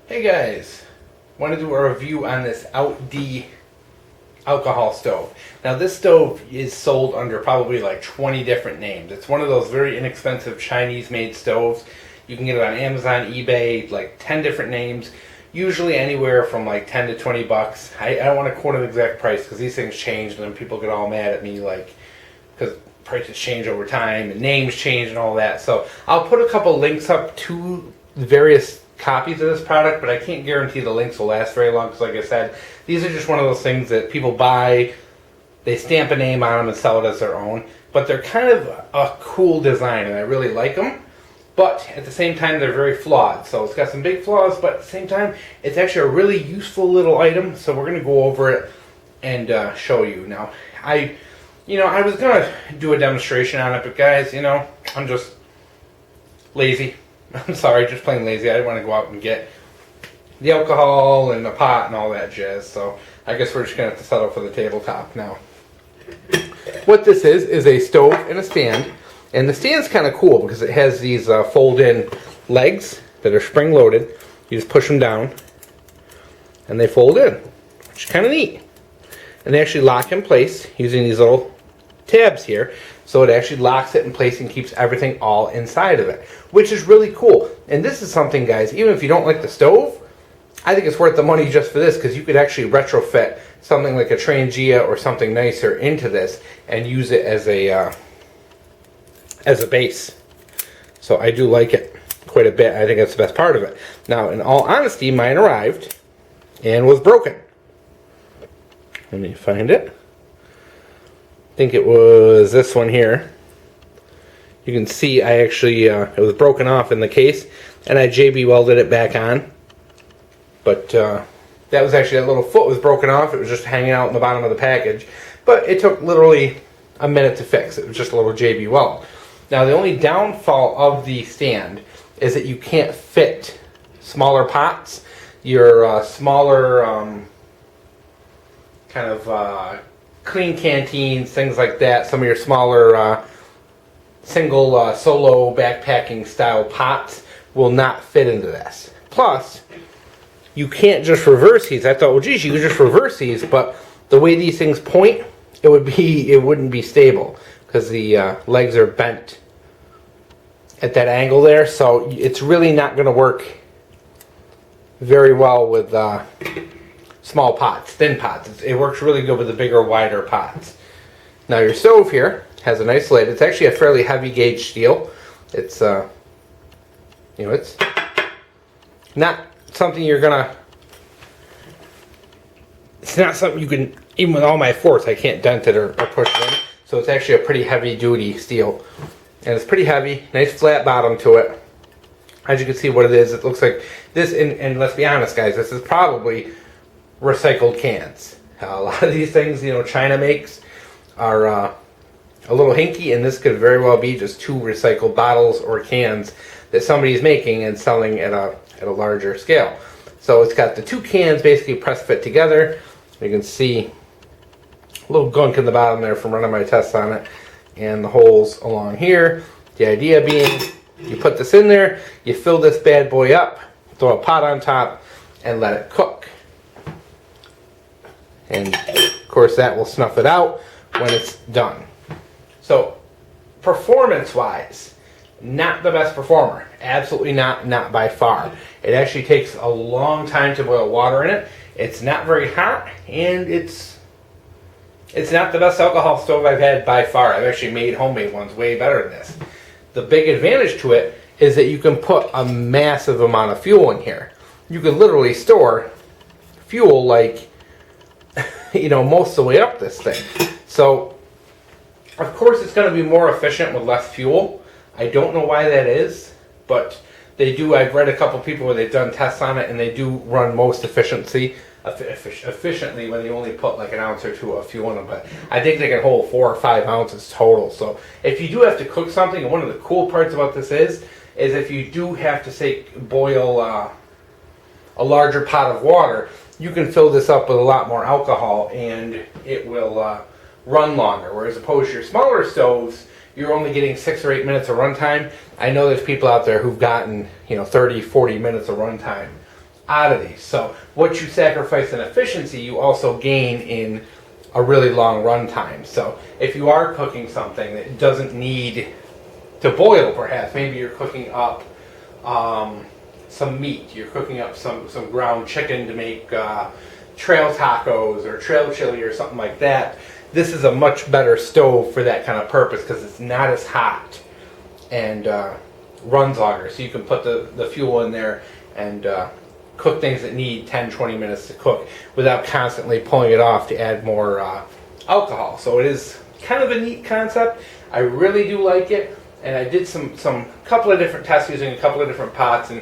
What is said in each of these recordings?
Hey guys, want to do a review on this Outd alcohol stove. Now this stove is sold under probably like 20 different names. It's one of those very inexpensive Chinese made stoves. You can get it on Amazon, eBay, like 10 different names. Usually anywhere from like 10 to 20 bucks. I don't want to quote an exact price because these things change and then people get all mad at me like because prices change over time and names change and all that. So I'll put a couple links up to the various copies of this product, but I can't guarantee the links will last very long because like I said, these are just one of those things that people buy, they stamp a name on them and sell it as their own, but they're kind of a cool design and I really like them, but at the same time they're very flawed. So it's got some big flaws, but at the same time it's actually a really useful little item, so we're going to go over it and show you. Now I was going to do a demonstration on it, but guys, I'm just lazy. I'm sorry, just plain lazy. I didn't want to go out and get the alcohol and the pot and all that jazz, so I guess we're just going to have to settle for the tabletop now. What this is a stove and a stand, and the stand's kind of cool because it has these fold-in legs that are spring-loaded. You just push them down, and they fold in, which is kind of neat. And they actually lock in place using these little tabs here, so it actually locks it in place and keeps everything all inside of it, which is really cool. And this is something, guys, even if you don't like the stove, I think it's worth the money just for this, because you could actually retrofit something like a Trangia or something nicer into this and use it as a base. So I do like it quite a bit. I think that's the best part of it. Now, in all honesty, mine arrived and was broken. Let me find it. I think it was this one here. You can see I actually, it was broken off in the case, and I JB welded it back on. But that was actually, that little foot was broken off. It was just hanging out in the bottom of the package. But it took literally a minute to fix. It was just a little JB weld. Now the only downfall of the stand is that you can't fit smaller pots. Your smaller kind of clean canteens, things like that, some of your smaller single solo backpacking style pots will not fit into this. Plus, you can't just reverse these. I thought, well, geez, you could just reverse these, but the way these things point, it wouldn't be stable because the legs are bent at that angle there, so it's really not going to work very well with small pots, thin pots. It works really good with the bigger, wider pots. Now your stove here has a nice lid. It's actually a fairly heavy gauge steel. It's it's not something you're gonna. It's not something you can, even with all my force, I can't dent it or push it in. So it's actually a pretty heavy duty steel, and it's pretty heavy. Nice flat bottom to it. As you can see, what it is, it looks like this. And let's be honest, guys, this is probably recycled cans. A lot of these things, China makes are a little hinky, and this could very well be just two recycled bottles or cans that somebody's making and selling at a larger scale. So it's got the two cans basically press fit together. You can see a little gunk in the bottom there from running my tests on it, and the holes along here. The idea being, you put this in there, you fill this bad boy up, throw a pot on top, and let it cook. And of course that will snuff it out when it's done. So performance wise, not the best performer. Absolutely not by far. It actually takes a long time to boil water in it. It's not very hot, and it's not the best alcohol stove I've had by far. I've actually made homemade ones way better than this. The big advantage to it is that you can put a massive amount of fuel in here. You can literally store fuel like most of the way up this thing. So, of course, it's going to be more efficient with less fuel. I don't know why that is, but they do. I've read a couple people where they've done tests on it, and they do run most efficiently when they only put like an ounce or two of fuel in them. But I think they can hold 4 or 5 ounces total. So if you do have to cook something, and one of the cool parts about this is if you do have to say boil a larger pot of water, you can fill this up with a lot more alcohol and it will run longer. Whereas opposed to your smaller stoves, you're only getting 6 or 8 minutes of runtime. I know there's people out there who've gotten 30, 40 minutes of runtime out of these. So what you sacrifice in efficiency, you also gain in a really long run time. So if you are cooking something that doesn't need to boil, perhaps maybe you're cooking up some meat, you're cooking up some ground chicken to make trail tacos or trail chili or something like that, this is a much better stove for that kind of purpose because it's not as hot and runs longer. So you can put the fuel in there and cook things that need 10-20 minutes to cook without constantly pulling it off to add more alcohol. So it is kind of a neat concept. I really do like it, and I did some couple of different tests using a couple of different pots, and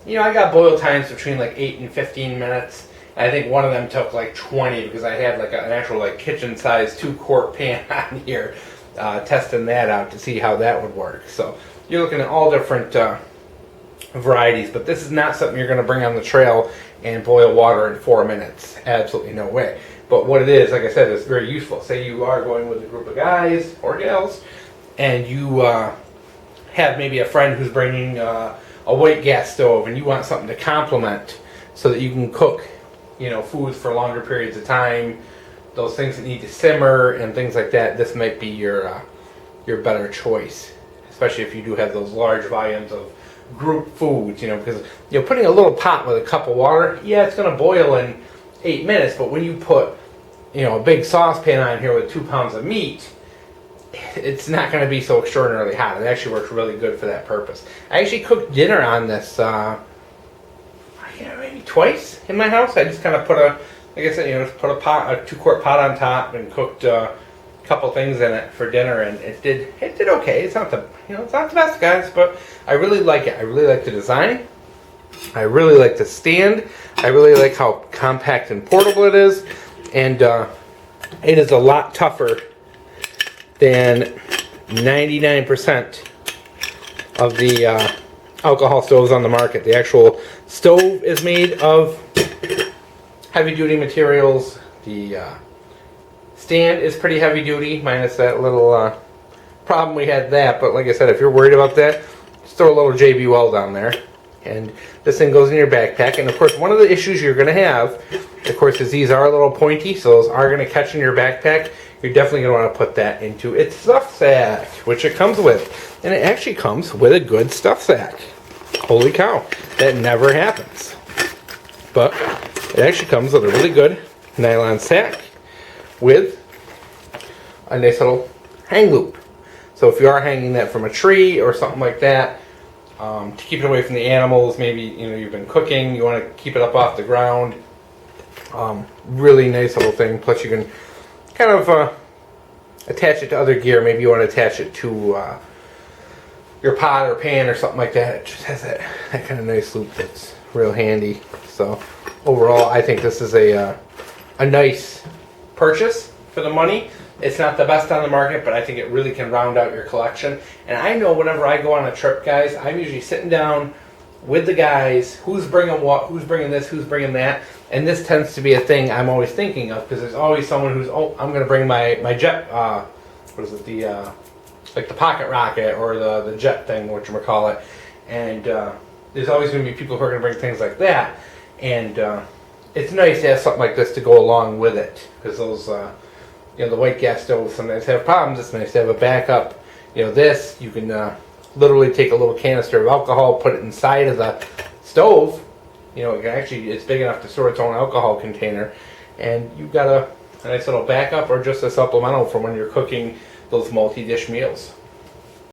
I got boil times between like 8 and 15 minutes. And I think one of them took like 20 because I had like an actual like kitchen size 2-quart pan on here, testing that out to see how that would work. So you're looking at all different varieties, but this is not something you're going to bring on the trail and boil water in 4 minutes. Absolutely no way. But what it is, like I said, is very useful. Say you are going with a group of guys or gals, and you have maybe a friend who's bringing a white gas stove, and you want something to complement so that you can cook, foods for longer periods of time. Those things that need to simmer and things like that. This might be your better choice, especially if you do have those large volumes of group foods, because putting a little pot with a cup of water, yeah, it's going to boil in 8 minutes, but when you put a big saucepan on here with 2 pounds of meat, it's not going to be so extraordinarily hot. It actually works really good for that purpose. I actually cooked dinner on this maybe twice in my house. I just kind of put just put a 2-quart pot on top and cooked couple things in it for dinner, and it did okay. It's not the it's not the best, guys, but I really like it. I really like the design. I really like the stand. I really like how compact and portable it is, and it is a lot tougher than 99% of the alcohol stoves on the market. The actual stove is made of heavy-duty materials. The stand is pretty heavy duty, minus that little problem we had that. But like I said, if you're worried about that, just throw a little JB Weld on there, and this thing goes in your backpack. And of course, one of the issues you're going to have, of course, is these are a little pointy, so those are going to catch in your backpack. You're definitely going to want to put that into its stuff sack, which it comes with, and it actually comes with a good stuff sack. Holy cow, that never happens. But it actually comes with a really good nylon sack with a nice little hang loop. So if you are hanging that from a tree or something like that, to keep it away from the animals, maybe you've been cooking, you want to keep it up off the ground. Really nice little thing. Plus you can kind of attach it to other gear. Maybe you want to attach it to your pot or pan or something like that. It just has that kind of nice loop that's real handy. So overall, I think this is a nice purchase for the money. It's not the best on the market, but I think it really can round out your collection. And I know whenever I go on a trip, guys, I'm usually sitting down with the guys, who's bringing what, who's bringing this, who's bringing that. And this tends to be a thing I'm always thinking of, because there's always someone who's, I'm going to bring my jet, like the pocket rocket or the jet thing, whatchamacallit. And there's always going to be people who are going to bring things like that. And it's nice to have something like this to go along with it, because those, the white gas stoves sometimes have problems. It's nice to have a backup. This, you can literally take a little canister of alcohol, put it inside of the stove. It's big enough to store its own alcohol container, and you've got a nice little backup or just a supplemental for when you're cooking those multi-dish meals.